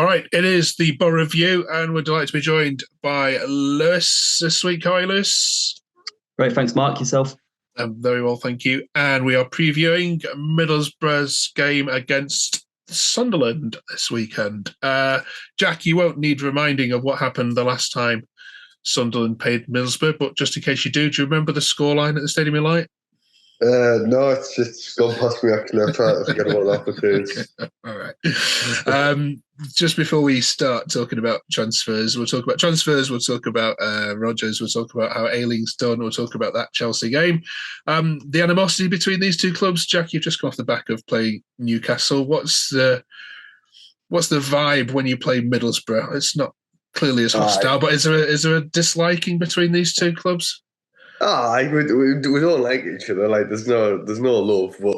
All right, it is the Boro Review, and we're delighted to be joined by Lewis this week. How are you, Lewis? Great, thanks, Mark. Yourself? Very well, thank you. And we are previewing Middlesbrough's game against Sunderland this weekend. Jack, you won't need reminding of what happened the last time Sunderland played Middlesbrough, but just in case you do you remember the scoreline at the Stadium of Light? No, it's gone past me actually. I'm trying to forget about that because. All right. Just before we start talking about transfers, we'll talk about Rodgers, we'll talk about how Ayling's done, we'll talk about that Chelsea game. The animosity between these two clubs, Jack, you've just come off the back of playing Newcastle. What's the vibe when you play Middlesbrough? It's not clearly as hostile, but is there a disliking between these two clubs? We don't like each other. Like there's no love, but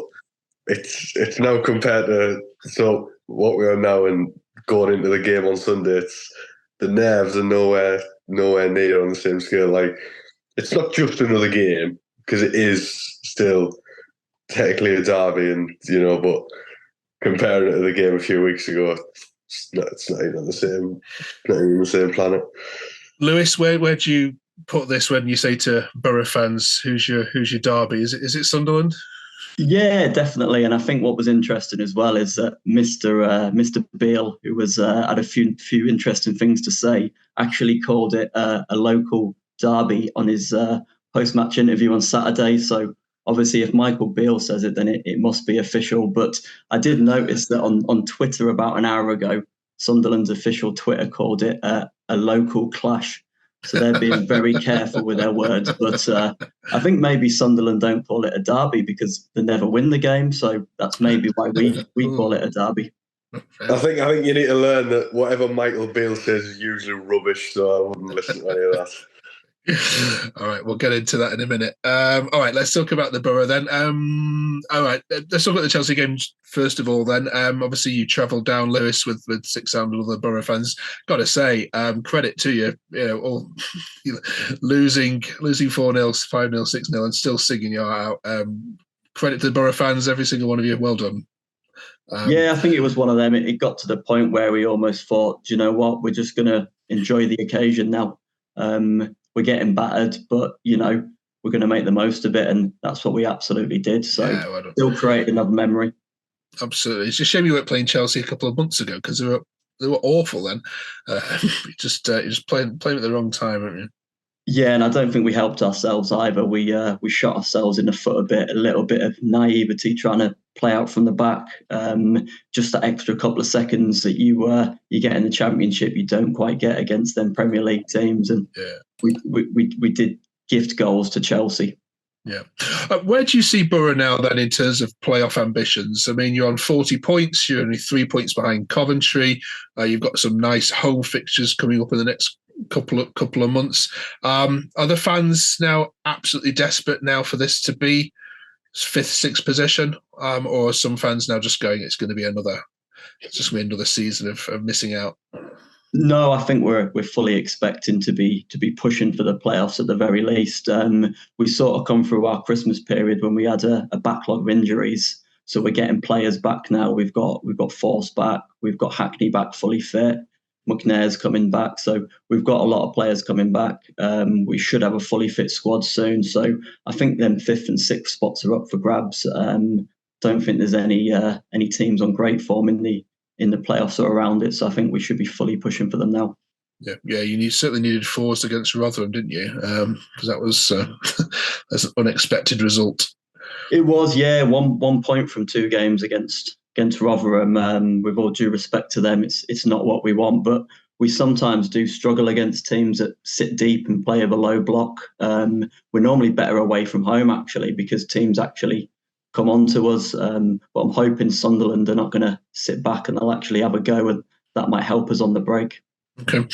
it's now compared to what we are now and going into the game on Sunday. It's the nerves are nowhere near on the same scale. Like it's not just another game because it is still technically a derby, and but comparing it to the game a few weeks ago, it's not even the same planet. Lewis, where do you put this when you say to Boro fans, who's your derby? Is it Sunderland? Yeah, definitely. And I think what was interesting as well is that Mr. Beale, who was had a few interesting things to say, actually called it a local derby on his post-match interview on Saturday. So obviously, if Michael Beale says it, then it must be official. But I did notice that on Twitter about an hour ago, Sunderland's official Twitter called it a local clash. So they're being very careful with their words. But I think maybe Sunderland don't call it a derby because they never win the game. So that's maybe why we call it a derby. I think you need to learn that whatever Michael Beale says is usually rubbish. So I wouldn't listen to any of that. All right, we'll get into that in a minute. All right, let's talk about the Boro then. All right, let's talk about the Chelsea game first of all then. Obviously, you travelled down, Lewis, with 600 other Boro fans. Got to say, credit to you, all losing 4-0, 5-0, 6-0 and still singing your heart out. Credit to the Boro fans, every single one of you. Well done. Yeah, I think it was one of them. It got to the point where we almost thought, do you know what, we're just going to enjoy the occasion now. We're getting battered, but we're going to make the most of it, and that's what we absolutely did. So still create another memory. Absolutely, it's a shame you weren't playing Chelsea a couple of months ago because they were awful then. Just playing at the wrong time, aren't you? Yeah, and I don't think we helped ourselves either. We shot ourselves in the foot a little bit of naivety trying to play out from the back. Just that extra couple of seconds that you get in the Championship, you don't quite get against them Premier League teams, and we did gift goals to Chelsea. Yeah. Where do you see Boro now then in terms of playoff ambitions? I mean, you're on 40 points. You're only 3 points behind Coventry. You've got some nice home fixtures coming up in the next couple of months. Are the fans now absolutely desperate now for this to be 5th, 6th position? Or are some fans now just going, it's going to be another season of missing out? No, I think we're fully expecting to be pushing for the playoffs at the very least. We sort of come through our Christmas period when we had a backlog of injuries, so we're getting players back now. We've got Force back, we've got Hackney back fully fit, McNair's coming back, so we've got a lot of players coming back. We should have a fully fit squad soon, so I think them 5th and 6th spots are up for grabs. Don't think there's any teams on great form in the playoffs or around it, so I think we should be fully pushing for them now. Yeah, you certainly needed 4s against Rotherham, didn't you? Because that was that's an unexpected result. It was, yeah, one point from 2 games against Rotherham. With all due respect to them, it's not what we want, but we sometimes do struggle against teams that sit deep and play with a low block. We're normally better away from home, actually, because teams actually come on to us. But I'm hoping Sunderland are not going to sit back and they'll actually have a go, and that might help us on the break. Okay,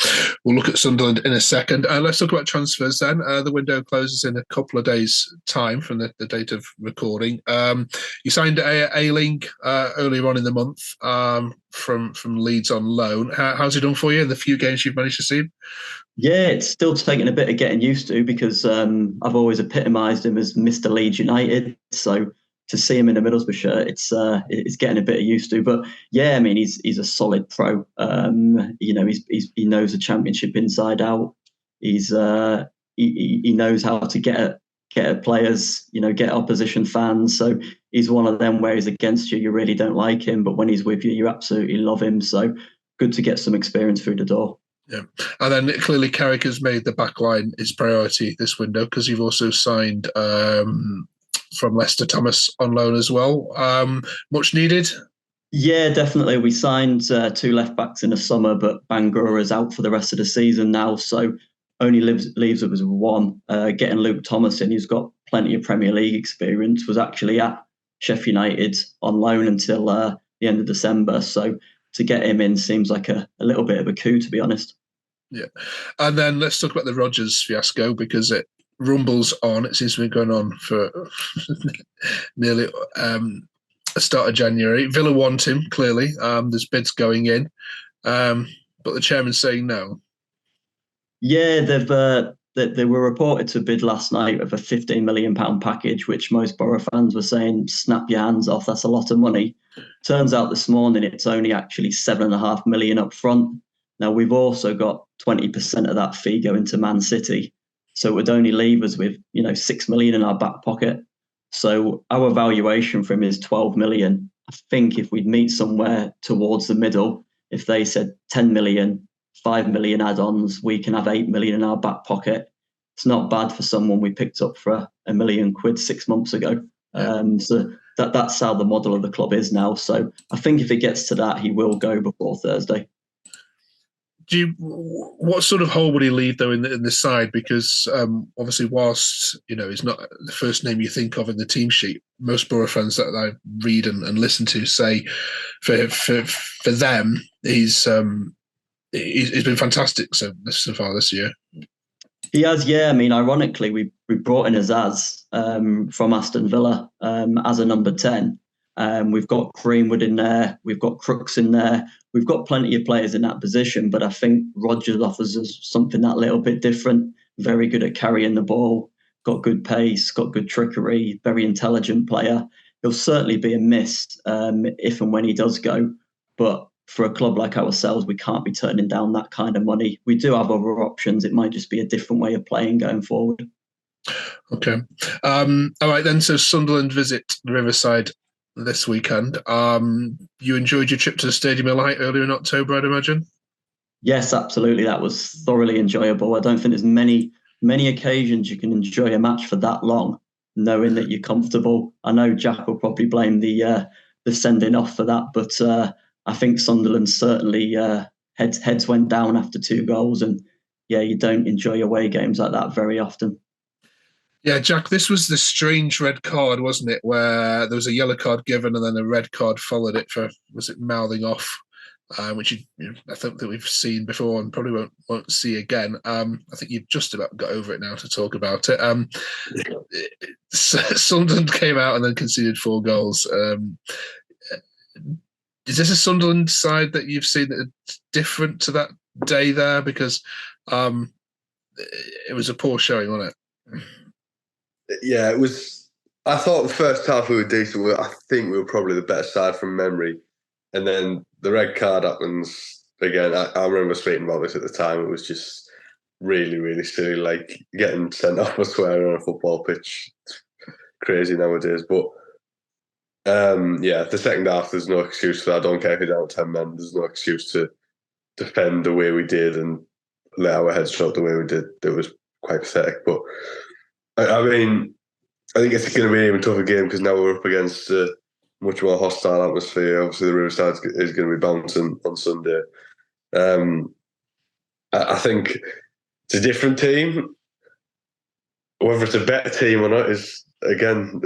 we'll look at Sunderland in a second. Let's talk about transfers then. The window closes in a couple of days' time from the date of recording. You signed Ayling earlier on in the month from Leeds on loan. How's he done for you in the few games you've managed to see him? Yeah, it's still taking a bit of getting used to because I've always epitomised him as Mr. Leeds United. So to see him in a Middlesbrough shirt, it's getting a bit used to. But yeah, I mean, he's a solid pro. He knows the Championship inside out. He knows how to get at players, get opposition fans. So he's one of them where he's against you really don't like him, but when he's with you, you absolutely love him. So good to get some experience through the door. Yeah, and then clearly Carrick has made the back line his priority this window, because you've also signed from Leicester Thomas on loan as well. Much needed? Yeah, definitely. We signed 2 left backs in the summer, but Bangura is out for the rest of the season now, so only leaves us with one. Getting Luke Thomas in, who's got plenty of Premier League experience, was actually at Sheffield United on loan until the end of December. So to get him in seems like a little bit of a coup, to be honest. Yeah. And then let's talk about the Rodgers fiasco, because it rumbles on. It seems to be going on for nearly the start of January. Villa want him, clearly. There's bids going in. But the chairman's saying no. Yeah, they were reported to bid last night of a £15 million package, which most Boro fans were saying, snap your hands off, that's a lot of money. Turns out this morning it's only actually £7.5 million up front. Now, we've also got 20% of that fee going to Man City. So it would only leave us with, £6 million in our back pocket. So our valuation for him is 12 million. I think if we'd meet somewhere towards the middle, if they said 10 million, 5 million add-ons, we can have 8 million in our back pocket. It's not bad for someone we picked up for £1 million 6 months ago. So that's how the model of the club is now. So I think if it gets to that, he will go before Thursday. What sort of hole would he leave though in the side? Because obviously, whilst he's not the first name you think of in the team sheet, most Boro fans that I read and listen to say for them he's been fantastic so far this year. He has, yeah. I mean, ironically, we brought in Azaz from Aston Villa as a number 10. We've got Greenwood in there. We've got Crooks in there. We've got plenty of players in that position, but I think Rodgers offers us something that little bit different. Very good at carrying the ball, got good pace, got good trickery, very intelligent player. He'll certainly be a miss if and when he does go. But for a club like ourselves, we can't be turning down that kind of money. We do have other options. It might just be a different way of playing going forward. Okay. All right, then. So Sunderland visit the Riverside this weekend. You enjoyed your trip to the Stadium of Light earlier in October, I'd imagine? Yes, absolutely. That was thoroughly enjoyable. I don't think there's many occasions you can enjoy a match for that long, knowing that you're comfortable. I know Jack will probably blame the sending off for that, but I think Sunderland certainly heads went down after 2 goals, and yeah, you don't enjoy away games like that very often. Yeah, Jack, this was the strange red card, wasn't it? Where there was a yellow card given and then a red card followed it for, was it mouthing off? Which I think that we've seen before and probably won't see again. I think you've just about got over it now to talk about it. Sunderland came out and then conceded 4 goals. Is this a Sunderland side that you've seen that are different to that day there? Because it was a poor showing, wasn't it? Yeah, it was. I thought the first half we were decent. I think we were probably the better side from memory. And then the red card happens again. I remember speaking about this at the time. It was just really, really silly. Like getting sent off for swearing on a football pitch. It's crazy nowadays. But the second half, there's no excuse for that. I don't care if you're down 10 men. There's no excuse to defend the way we did and let our heads shut the way we did. It was quite pathetic. But I mean, I think it's going to be an even tougher game because now we're up against a much more hostile atmosphere. Obviously, the Riverside is going to be bouncing on Sunday. I think it's a different team. Whether it's a better team or not is, again,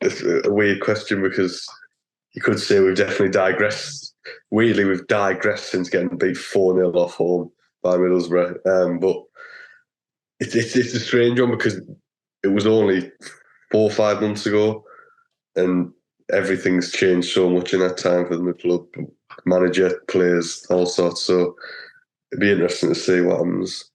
a weird question because you could say we've definitely digressed. Weirdly, we've digressed since getting beat 4-0 off home by Middlesbrough. But it's a strange one because it was only 4 or 5 months ago, and everything's changed so much in that time for the club, manager, players, all sorts. So it'd be interesting to see what happens.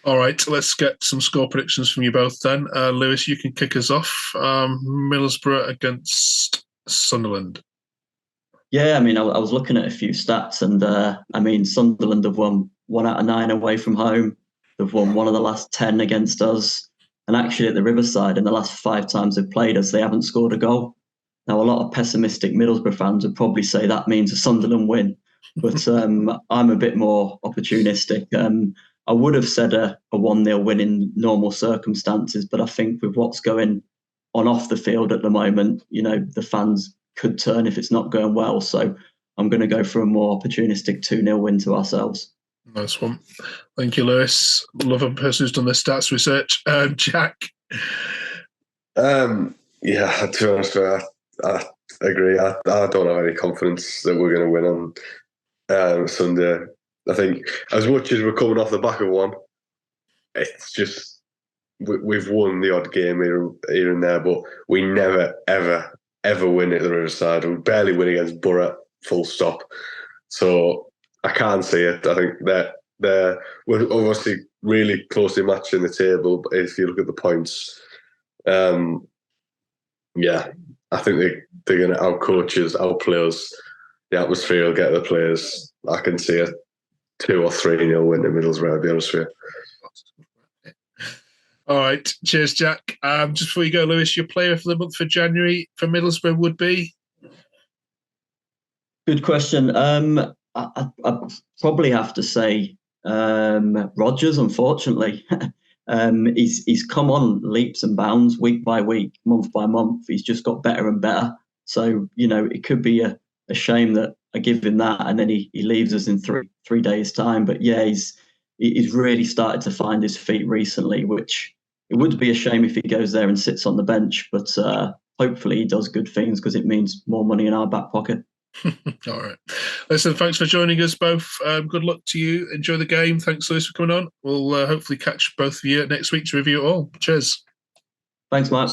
All right, let's get some score predictions from you both then. Lewis, you can kick us off. Middlesbrough against Sunderland. Yeah, I mean, I was looking at a few stats, and I mean, Sunderland have won 1 out of 9 away from home. They've won 1 of the last 10 against us, and actually at the Riverside, in the last 5 times they've played us, they haven't scored a goal. Now, a lot of pessimistic Middlesbrough fans would probably say that means a Sunderland win, but I'm a bit more opportunistic. I would have said a 1-0 win in normal circumstances, but I think with what's going on off the field at the moment, the fans could turn if it's not going well. So I'm going to go for a more opportunistic 2-0 win to ourselves. Nice one. Thank you, Lewis. Love a person who's done the stats research. Jack? Yeah, to be honest, I agree. I don't have any confidence that we're going to win on Sunday. I think as much as we're coming off the back of one, it's just we've won the odd game here and there, but we never, ever win at the Riverside. We barely win against Boro, full stop. So I can't see it. I think that we're obviously really closely matched in the table, but if you look at the points, I think they're going to outcoach us, outplay us. The atmosphere will get the players. I can see a 2 or 3-0 win to Middlesbrough, to be honest with you. All right. Cheers, Jack. Just before you go, Lewis, your player for the month for January for Middlesbrough would be? Good question. I probably have to say Rodgers, unfortunately. He's come on leaps and bounds week by week, month by month. He's just got better and better. So, it could be a shame that I give him that and then he leaves us in three days' time. But yeah, he's really started to find his feet recently, which it would be a shame if he goes there and sits on the bench. But hopefully he does good things because it means more money in our back pocket. All right. Listen, thanks for joining us both. Good luck to you. Enjoy the game. Thanks, Lewis, for coming on. We'll hopefully catch both of you next week to review it all. Cheers. Thanks, Matt.